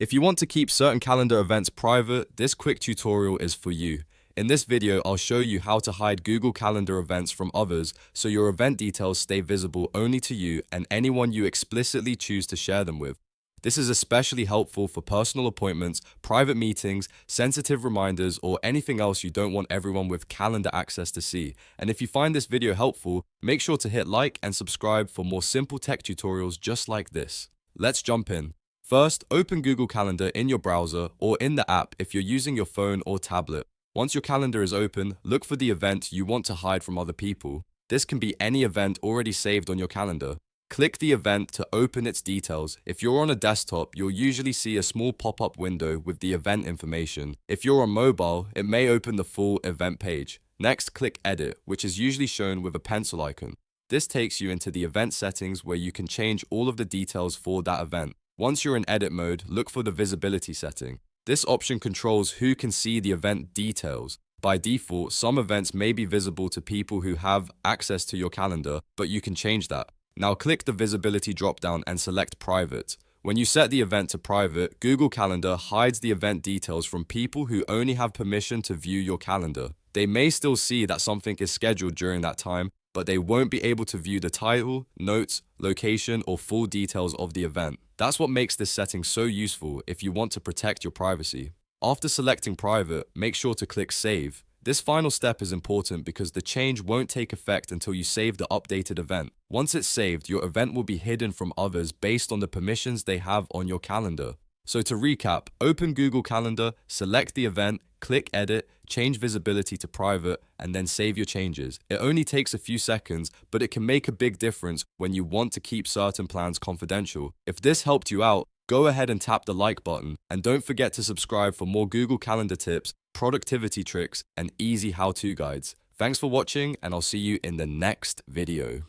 If you want to keep certain calendar events private, this quick tutorial is for you. In this video, I'll show you how to hide Google Calendar events from others so your event details stay visible only to you and anyone you explicitly choose to share them with. This is especially helpful for personal appointments, private meetings, sensitive reminders, or anything else you don't want everyone with calendar access to see. And if you find this video helpful, make sure to hit like and subscribe for more simple tech tutorials just like this. Let's jump in. First, open Google Calendar in your browser or in the app if you're using your phone or tablet. Once your calendar is open, look for the event you want to hide from other people. This can be any event already saved on your calendar. Click the event to open its details. If you're on a desktop, you'll usually see a small pop-up window with the event information. If you're on mobile, it may open the full event page. Next, click Edit, which is usually shown with a pencil icon. This takes you into the event settings where you can change all of the details for that event. Once you're in edit mode, look for the visibility setting. This option controls who can see the event details. By default, some events may be visible to people who have access to your calendar, but you can change that. Now click the visibility dropdown and select private. When you set the event to private, Google Calendar hides the event details from people who only have permission to view your calendar. They may still see that something is scheduled during that time, but they won't be able to view the title, notes, location, or full details of the event. That's what makes this setting so useful if you want to protect your privacy. After selecting private, make sure to click Save. This final step is important because the change won't take effect until you save the updated event. Once it's saved, your event will be hidden from others based on the permissions they have on your calendar. So to recap, open Google Calendar, select the event, click Edit, change visibility to private, and then save your changes. It only takes a few seconds, but it can make a big difference when you want to keep certain plans confidential. If this helped you out, go ahead and tap the like button, and don't forget to subscribe for more Google Calendar tips, productivity tricks, and easy how-to guides. Thanks for watching, and I'll see you in the next video.